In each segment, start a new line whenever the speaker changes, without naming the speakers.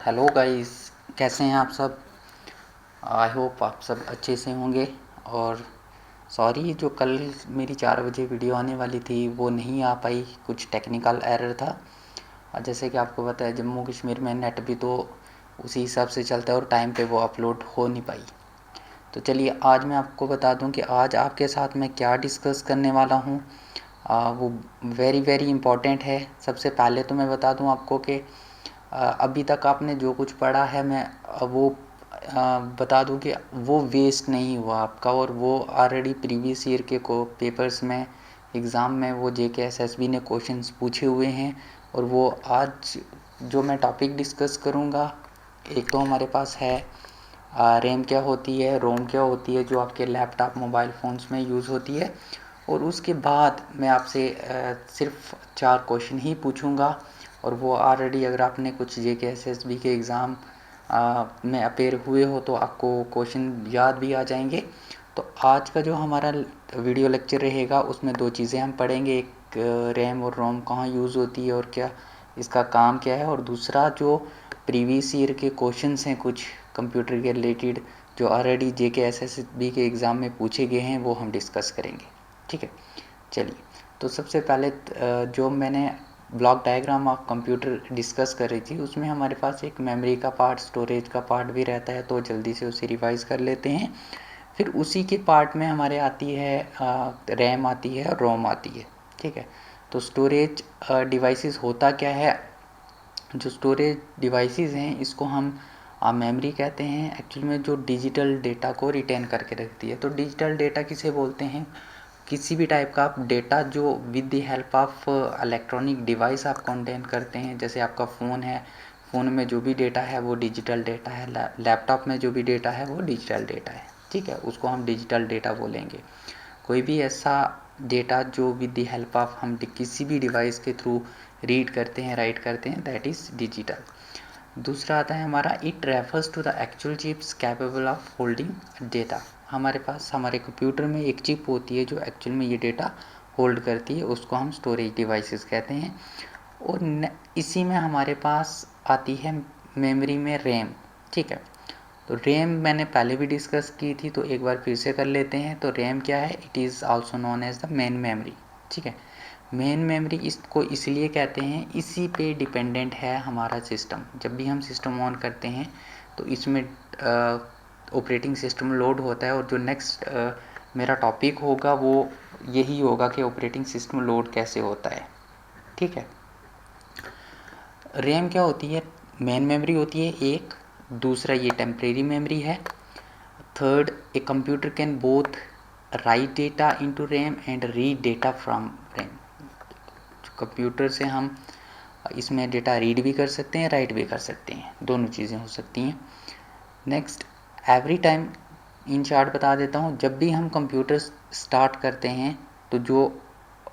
Hello guys, कैसे हैं आप सब। आई होप आप सब अच्छे से होंगे। और सॉरी, जो कल मेरी 4 बजे वीडियो आने वाली थी वो नहीं आ पाई, कुछ टेक्निकल एरर था। और जैसे कि आपको पता है जम्मू कश्मीर में नेट भी तो उसी हिसाब से चलता है और टाइम पे वो अपलोड हो नहीं पाई। तो चलिए आज मैं आपको बता दूं कि आज आपके साथ मैं क्या डिस्कस करने वाला हूं। वो वेरी वेरी इम्पॉर्टेंट है। सबसे पहले तो मैं बता दूं आपको कि अभी तक आपने जो कुछ पढ़ा है मैं वो बता दूं कि वो वेस्ट नहीं हुआ आपका, और वो ऑलरेडी प्रीवियस ईयर के को पेपर्स में एग्ज़ाम में वो JKSSB ने क्वेश्चंस पूछे हुए हैं। और वो आज जो मैं टॉपिक डिस्कस करूँगा, एक तो हमारे पास है रैम क्या होती है, रोम क्या होती है, जो आपके लैपटॉप मोबाइल फ़ोन्स में यूज़ होती है। और उसके बाद मैं आपसे सिर्फ 4 क्वेश्चन ही पूछूंगा। और वो ऑलरेडी अगर आपने कुछ JKSSB के एग्ज़ाम में अपेयर हुए हो तो आपको क्वेश्चन याद भी आ जाएंगे। तो आज का जो हमारा वीडियो लेक्चर रहेगा उसमें 2 चीज़ें हम पढ़ेंगे। एक रैम और रोम कहाँ यूज़ होती है और क्या इसका काम क्या है, और दूसरा जो प्रीवियस ईयर के क्वेश्चंस हैं कुछ कंप्यूटर के रिलेटेड जो ऑलरेडी JKSSB के एग्ज़ाम में पूछे गए हैं वो हम डिस्कस करेंगे। ठीक है, चलिए। तो सबसे पहले जो मैंने block diagram of computer discuss कर रही थी उसमें हमारे पास एक मेमोरी का पार्ट, स्टोरेज का पार्ट भी रहता है, तो जल्दी से उसे रिवाइज कर लेते हैं। फिर उसी के पार्ट में हमारे आती है रैम आती है, रोम आती है। ठीक है, तो स्टोरेज डिवाइसेस होता क्या है। जो स्टोरेज डिवाइसेस हैं इसको हम मेमोरी कहते हैं। एक्चुअली में जो डिजिटल डेटा को रिटेन करके रखती है। तो डिजिटल डेटा किसे बोलते हैं, किसी भी टाइप का आप डेटा जो with the help of electronic device आप कंटेन करते हैं। जैसे आपका फ़ोन है, फ़ोन में जो भी डेटा है वो डिजिटल डेटा है, लैपटॉप में जो भी डेटा है वो डिजिटल डेटा है। ठीक है, उसको हम डिजिटल डेटा बोलेंगे। कोई भी ऐसा डेटा जो विद द हेल्प ऑफ हम किसी भी डिवाइस के थ्रू रीड करते हैं, राइट करते हैं, दैट इज़ डिजिटल। दूसरा आता है हमारा, it refers to the actual chips capable of holding data. हमारे पास हमारे कंप्यूटर में एक चिप होती है जो एक्चुअल में ये डेटा होल्ड करती है, उसको हम स्टोरेज डिवाइसेस कहते हैं। और इसी में हमारे पास आती है मेमोरी में रैम। ठीक है, तो रैम मैंने पहले भी डिस्कस की थी तो एक बार फिर से कर लेते हैं। तो रैम क्या है, it is also known as the main memory. ठीक है, मेन मेमोरी इसको इसलिए कहते हैं, इसी पे डिपेंडेंट है हमारा सिस्टम। जब भी हम सिस्टम ऑन करते हैं तो इसमें ऑपरेटिंग सिस्टम लोड होता है। और जो नेक्स्ट मेरा टॉपिक होगा वो यही होगा कि ऑपरेटिंग सिस्टम लोड कैसे होता है। ठीक है, रैम क्या होती है, मेन मेमोरी होती है एक, दूसरा ये टेम्परेरी मेमोरी है। Third, a computer can both right data into RAM and read data from RAM. Computer से हम इसमें डेटा रीड भी कर सकते हैं, राइट भी कर सकते हैं, दोनों चीज़ें हो सकती हैं। Next, every time, in short बता देता हूँ, जब भी हम कंप्यूटर स्टार्ट करते हैं तो जो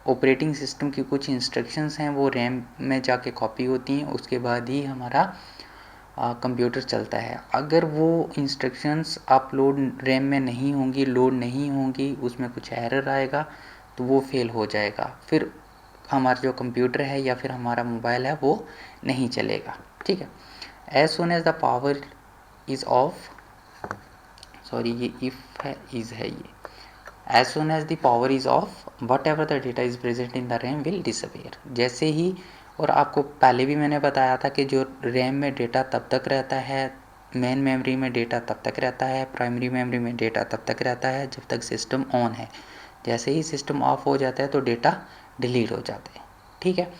ऑपरेटिंग सिस्टम की कुछ इंस्ट्रक्शंस हैं वो रैम में जाके कॉपी होती हैं, उसके बाद ही हमारा कंप्यूटर चलता है। अगर वो इंस्ट्रक्शंस अपलोड रैम में नहीं होंगी, लोड नहीं होंगी, उसमें कुछ एरर आएगा तो वो फेल हो जाएगा, फिर हमारा जो कंप्यूटर है या फिर हमारा मोबाइल है वो नहीं चलेगा। ठीक है, as soon as the power is off, sorry ये इफ़ है, इज़ है ये, as soon as the power is off whatever the data is present in the RAM will disappear. जैसे ही, और आपको पहले भी मैंने बताया था कि जो रैम में डेटा तब तक रहता है, मेन मेमोरी में डेटा तब तक रहता है, प्राइमरी मेमोरी में डेटा तब तक रहता है जब तक सिस्टम ऑन है। जैसे ही सिस्टम ऑफ हो जाता है तो डेटा डिलीट हो जाता है। ठीक है,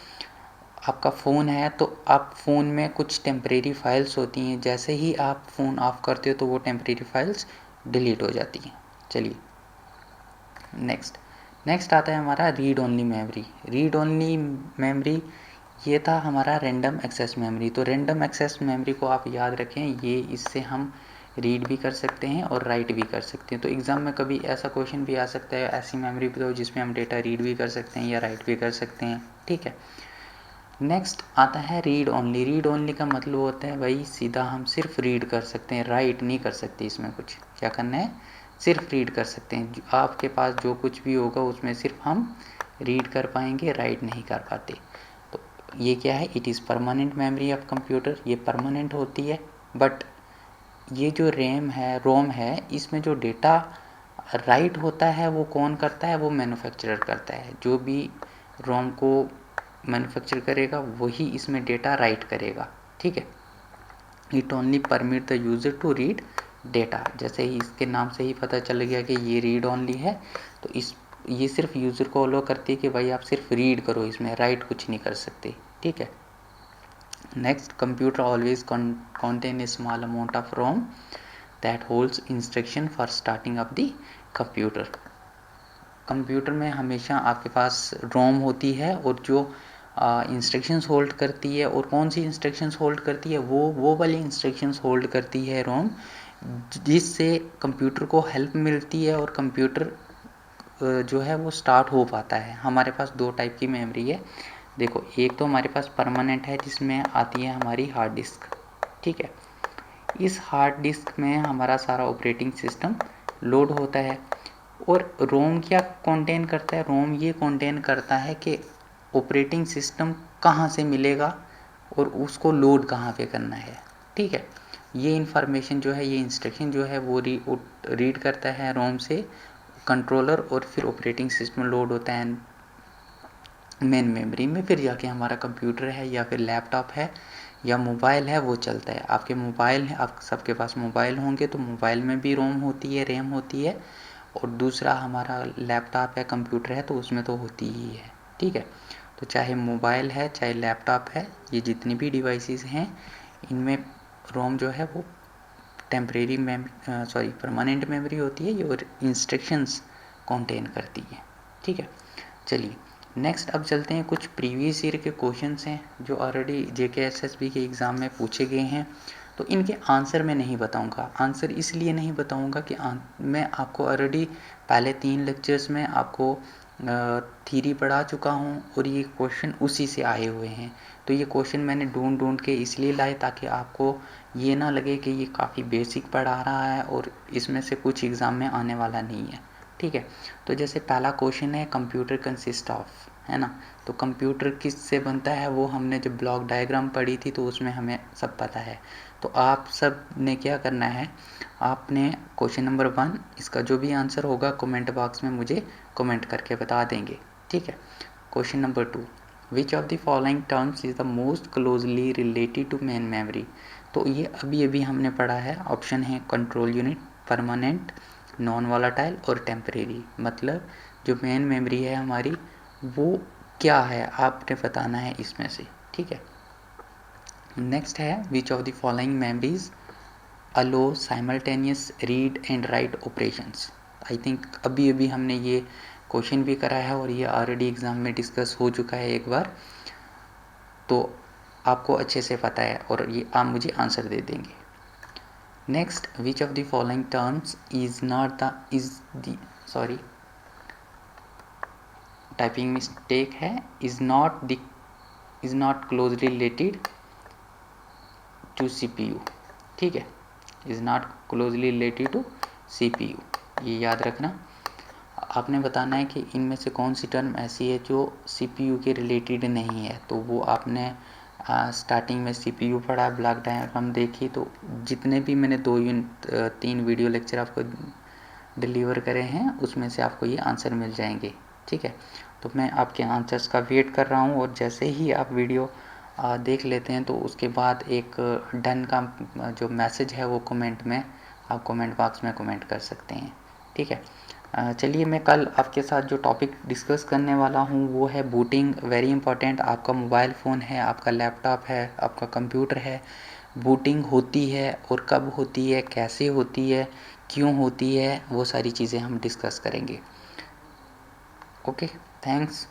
आपका फ़ोन है तो आप फ़ोन में कुछ टेम्परेरी फाइल्स होती हैं, जैसे ही आप फ़ोन ऑफ करते हो तो वो टेम्परेरी फाइल्स डिलीट हो जाती हैं। चलिए नेक्स्ट, नेक्स्ट आता है हमारा read only memory. Read only memory ये था हमारा रैंडम एक्सेस मेमोरी। तो रैंडम एक्सेस मेमोरी को आप याद रखें, ये इससे हम रीड भी कर सकते हैं और राइट भी कर सकते हैं। तो एग्ज़ाम में कभी ऐसा क्वेश्चन भी आ सकता है, ऐसी मेमोरी बताओ जिसमें हम डेटा रीड भी कर सकते हैं या राइट भी कर सकते हैं। ठीक है, नेक्स्ट आता है रीड ओनली। रीड ओनली का मतलब होता है भाई सीधा हम सिर्फ रीड कर सकते हैं, राइट नहीं कर सकते। इसमें कुछ क्या करना है, सिर्फ रीड कर सकते हैं। आपके पास जो कुछ भी होगा उसमें सिर्फ हम रीड कर पाएंगे, राइट नहीं कर पाते। तो ये क्या है, it is permanent memory of computer, ये परमानेंट होती है। बट ये जो रैम है, रोम है, इसमें जो डेटा राइट होता है वो कौन करता है, वो मैन्युफैक्चरर करता है। जो भी रोम को मैन्युफैक्चर करेगा वही इसमें डेटा राइट करेगा, ठीक है। It only permit the user to read data. जैसे ही इसके नाम से ही पता चल गया कि ये रीड ओनली है, तो ये सिर्फ यूज़र को अलो करती है कि भाई आप सिर्फ रीड करो, इसमें राइट कुछ नहीं कर सकते, ठीक है। Next, computer always contain a small amount of ROM that holds instruction for starting up the computer। Computer में हमेशा आपके पास रोम होती है और जो इंस्ट्रक्शंस होल्ड करती है, और कौन सी इंस्ट्रक्शंस होल्ड करती है, वो वाली इंस्ट्रक्शंस होल्ड करती है रोम, जिससे कंप्यूटर को हेल्प मिलती है और कंप्यूटर जो है वो स्टार्ट हो पाता है। हमारे पास दो टाइप की मेमोरी है, देखो, एक तो हमारे पास परमानेंट है जिसमें आती है हमारी हार्ड डिस्क, ठीक है। इस हार्ड डिस्क में हमारा सारा ऑपरेटिंग सिस्टम लोड होता है। और रोम क्या कंटेन करता है, रोम ये कंटेन करता है कि ऑपरेटिंग सिस्टम कहाँ से मिलेगा और उसको लोड कहाँ पे करना है, ठीक है। ये इन्फॉर्मेशन जो है, ये इंस्ट्रक्शन जो है वो रीड करता है रोम से कंट्रोलर, और फिर ऑपरेटिंग सिस्टम लोड होता है मेन मेमोरी में। फिर जाके हमारा कंप्यूटर है या फिर लैपटॉप है या मोबाइल है वो चलता है। आपके मोबाइल है, आप सबके पास मोबाइल होंगे, तो मोबाइल में भी रोम होती है, रैम होती है। और दूसरा हमारा लैपटॉप है, कंप्यूटर है, तो उसमें तो होती ही है, ठीक है। तो चाहे मोबाइल है चाहे लैपटॉप है, ये जितनी भी डिवाइसेस हैं, इनमें रोम जो है वो टेम्परेरी परमानेंट मेमोरी होती है और इंस्ट्रक्शंस कंटेन करती है, ठीक है। चलिए नेक्स्ट अब चलते हैं, कुछ प्रीवियस ईयर के क्वेश्चंस हैं जो ऑलरेडी JKSSB के एग्ज़ाम में पूछे गए हैं। तो इनके आंसर मैं नहीं बताऊंगा। आंसर इसलिए नहीं बताऊंगा कि मैं आपको ऑलरेडी पहले 3 लेक्चर्स में आपको थ्योरी पढ़ा चुका हूं और ये क्वेश्चन उसी से आए हुए हैं। तो ये क्वेश्चन मैंने ढूंढ के इसलिए लाए ताकि आपको ये ना लगे कि ये काफ़ी बेसिक पढ़ा रहा है और इसमें से कुछ एग्ज़ाम में आने वाला नहीं है, ठीक है। तो जैसे पहला क्वेश्चन है, कंप्यूटर कंसिस्ट ऑफ, है ना। तो कंप्यूटर किस से बनता है, वो हमने जब ब्लॉक डायग्राम पढ़ी थी तो उसमें हमें सब पता है। तो आप सब ने क्या करना है, आपने क्वेश्चन नंबर 1 इसका जो भी आंसर होगा कमेंट बॉक्स में मुझे कमेंट करके बता देंगे, ठीक है। Question number 2, which of the following terms is the most closely related to main memory. तो ये अभी हमने पढ़ा है। ऑप्शन है control unit, permanent, non volatile और टेम्परेरी। मतलब जो मेन मेमोरी है हमारी वो क्या है, आपने बताना है इसमें से, ठीक है। नेक्स्ट है, which of the following memories allow simultaneous read and write operations. I think अभी हमने ये क्वेश्चन भी करा है और ये ऑलरेडी एग्ज़ाम में डिस्कस हो चुका है एक बार, तो आपको अच्छे से पता है और ये आप मुझे आंसर दे देंगे। Next, which of the following terms is not the sorry typing mistake है, is not closely related to CPU, ठीक है। Is not closely related to CPU, ये याद रखना। आपने बताना है कि इनमें से कौन सी टर्म ऐसी है जो CPU के रिलेटेड नहीं है। तो वो आपने स्टार्टिंग में CPU पढ़ा, ब्लॉक डायग्राम देखी, तो जितने भी मैंने 3 वीडियो लेक्चर आपको डिलीवर करे हैं उसमें से आपको ये आंसर मिल जाएंगे, ठीक है। तो मैं आपके आंसर्स का वेट कर रहा हूँ और जैसे ही आप वीडियो देख लेते हैं तो उसके बाद एक डन का जो मैसेज है वो कमेंट में आप कमेंट बॉक्स में कमेंट कर सकते हैं, ठीक है। चलिए मैं कल आपके साथ जो टॉपिक डिस्कस करने वाला हूँ वो है बूटिंग, वेरी इंपॉर्टेंट। आपका मोबाइल फ़ोन है, आपका लैपटॉप है, आपका कंप्यूटर है, बूटिंग होती है और कब होती है, कैसे होती है, क्यों होती है, वो सारी चीज़ें हम डिस्कस करेंगे। Okay, thanks.